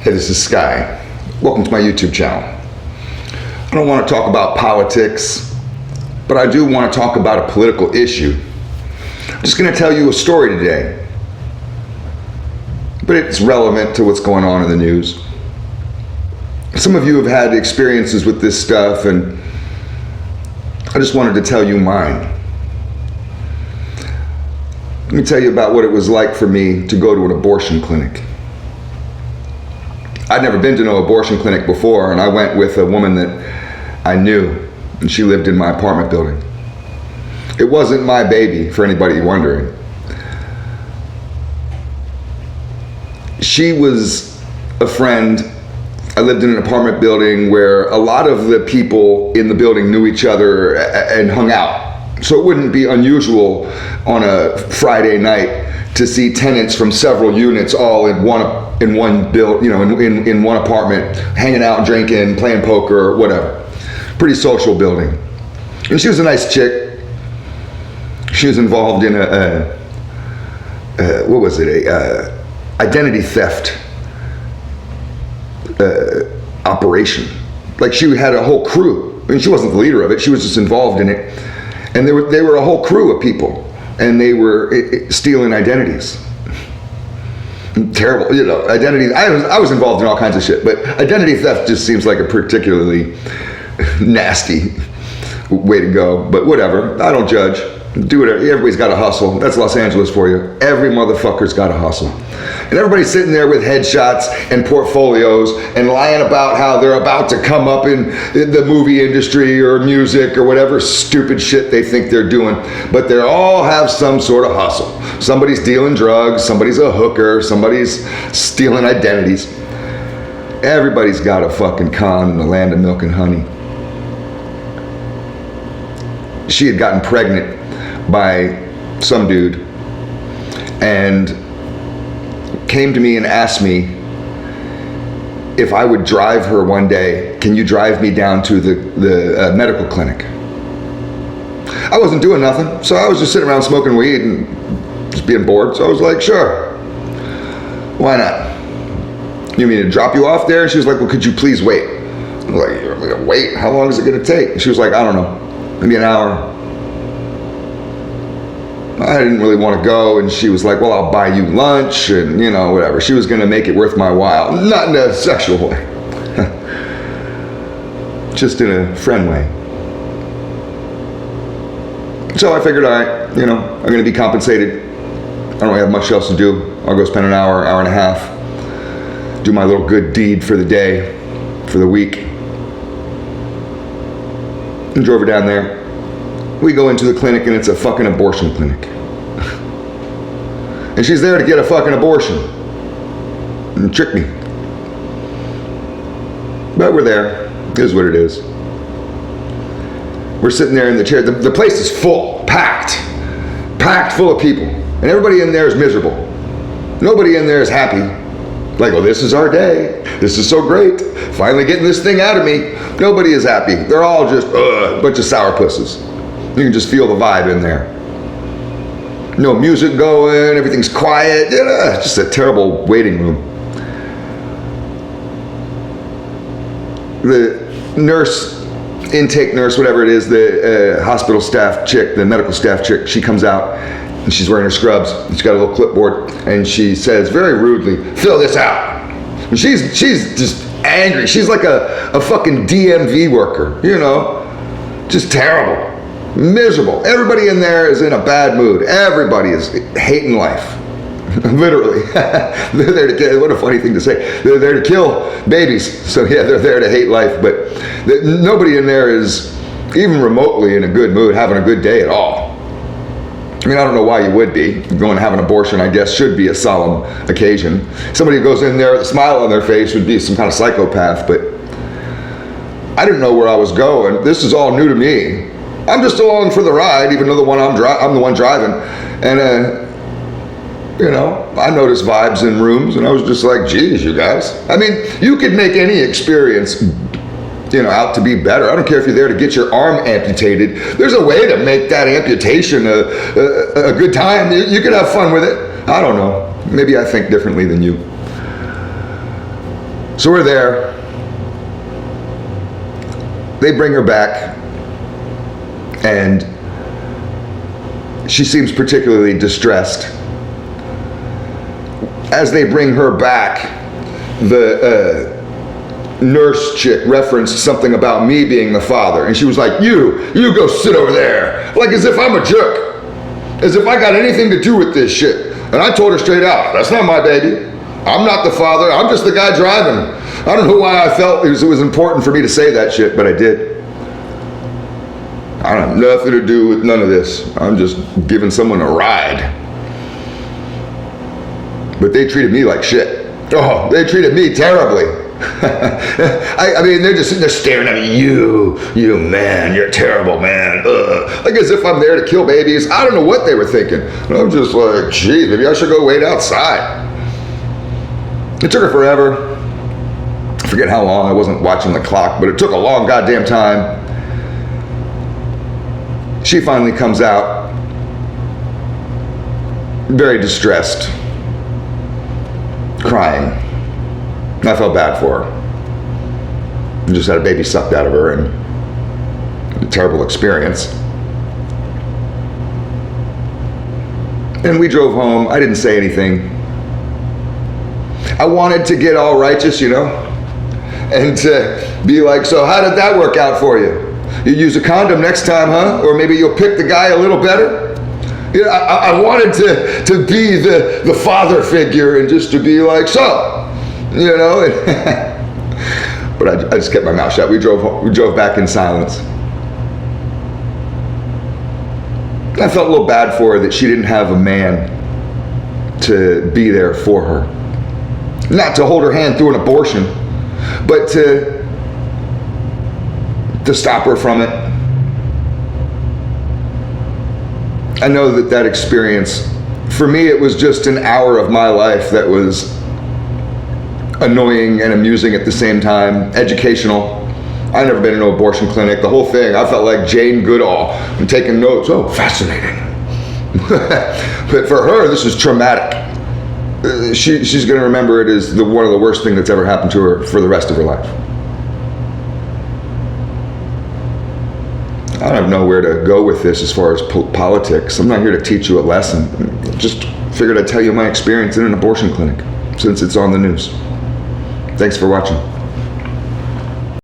Hey, this is Sky. Welcome to my YouTube channel. I don't want to talk about politics, but I do want to talk about a political issue. I'm just going to tell you a story today, but it's relevant to what's going on in the news. Some of you have had experiences with this stuff, and I just wanted to tell you mine. Let me tell you about what it was like for me to go to an abortion clinic. I'd never been to no abortion clinic before, and I went with a woman that I knew, and she lived in my apartment building. It wasn't my baby, for anybody wondering. She was a friend. I lived in an apartment building where a lot of the people in the building knew each other and hung out. So it wouldn't be unusual on a Friday night to see tenants from several units all in one apartment, hanging out, drinking, playing poker, whatever. Pretty social building. And she was a nice chick. She was involved in a identity theft operation. Like, she had a whole crew. I mean, she wasn't the leader of it. She was just involved in it. And they were a whole crew of people. And they were stealing identities. Terrible, identity. I was involved in all kinds of shit, but identity theft just seems like a particularly nasty way to go. But whatever, I don't judge. Do whatever. Everybody's got to hustle. That's Los Angeles for you. Every motherfucker's got to hustle. And everybody's sitting there with headshots and portfolios and lying about how they're about to come up in the movie industry or music or whatever stupid shit they think they're doing. But they all have some sort of hustle. Somebody's dealing drugs, somebody's a hooker, somebody's stealing identities. Everybody's got a fucking con in the land of milk and honey. She had gotten pregnant by some dude and came to me and asked me if I would drive her one day. Can you drive me down to the medical clinic? I wasn't doing nothing, so I was just sitting around smoking weed and just being bored. So I was like, sure, why not? You mean to drop you off there? And she was like, well, could you please wait? I was like, you're gonna wait? How long is it gonna take? And she was like, I don't know, maybe an hour. I didn't really want to go, and she was like, well, I'll buy you lunch and whatever. She was going to make it worth my while. Not in a sexual way. Just in a friend way. So I figured, all right, I'm going to be compensated. I don't really have much else to do. I'll go spend an hour and a half, do my little good deed for the day, for the week. And drove her down there. We go into the clinic, and it's a fucking abortion clinic. And she's there to get a fucking abortion. And trick me. But we're there. It is what it is. We're sitting there in the chair. The place is full, packed full of people. And everybody in there is miserable. Nobody in there is happy. Like, oh, this is our day. This is so great. Finally getting this thing out of me. Nobody is happy. They're all just a bunch of sourpusses. You can just feel the vibe in there. No music going, everything's quiet. Just a terrible waiting room. The nurse, intake nurse, whatever it is, the hospital staff chick, the medical staff chick, she comes out and she's wearing her scrubs. She's got a little clipboard and she says very rudely, fill this out. And she's just angry. She's like a fucking DMV worker, just terrible. Miserable. Everybody in there is in a bad mood. Everybody is hating life. Literally. They're there to kill. What a funny thing to say. They're there to kill babies. So yeah, they're there to hate life. But nobody in there is even remotely in a good mood, having a good day at all. I mean, I don't know why you would be. Going to have an abortion, I guess, should be a solemn occasion. Somebody who goes in there with a smile on their face would be some kind of psychopath. But I didn't know where I was going. This is all new to me. I'm just along for the ride, even though I'm the one driving. And, I noticed vibes in rooms, and I was just like, geez, you guys. I mean, you could make any experience, out to be better. I don't care if you're there to get your arm amputated. There's a way to make that amputation a good time. You could have fun with it. I don't know. Maybe I think differently than you. So we're there. They bring her back, and she seems particularly distressed. As they bring her back, the nurse chick referenced something about me being the father, and she was like, you go sit over there, like as if I'm a jerk, as if I got anything to do with this shit. And I told her straight out, that's not my baby. I'm not the father, I'm just the guy driving. I don't know why I felt it was important for me to say that shit, but I did. I don't have nothing to do with none of this. I'm just giving someone a ride. But they treated me like shit. Oh, they treated me terribly. I mean, they're just sitting there staring at me. You man, you're a terrible man. Ugh. Like as if I'm there to kill babies. I don't know what they were thinking. And I'm just like, geez, maybe I should go wait outside. It took her forever. I forget how long. I wasn't watching the clock, but it took a long goddamn time. She finally comes out, very distressed, crying. I felt bad for her. I just had a baby sucked out of her, and a terrible experience. And we drove home. I didn't say anything. I wanted to get all righteous, and to be like, so how did that work out for you? You use a condom next time, huh? Or maybe you'll pick the guy a little better? I wanted to be the father figure and just to be like, so, But I just kept my mouth shut. We drove back in silence. I felt a little bad for her that she didn't have a man to be there for her. Not to hold her hand through an abortion, but to stop her from it. I know that experience, for me, it was just an hour of my life that was annoying and amusing at the same time, educational. I've never been in an abortion clinic. The whole thing, I felt like Jane Goodall. I'm taking notes. Oh, fascinating. But for her, this is traumatic. She's going to remember it as one of the worst things that's ever happened to her for the rest of her life. I don't know where to go with this as far as politics. I'm not here to teach you a lesson. Just figured I'd tell you my experience in an abortion clinic since it's on the news. Thanks for watching.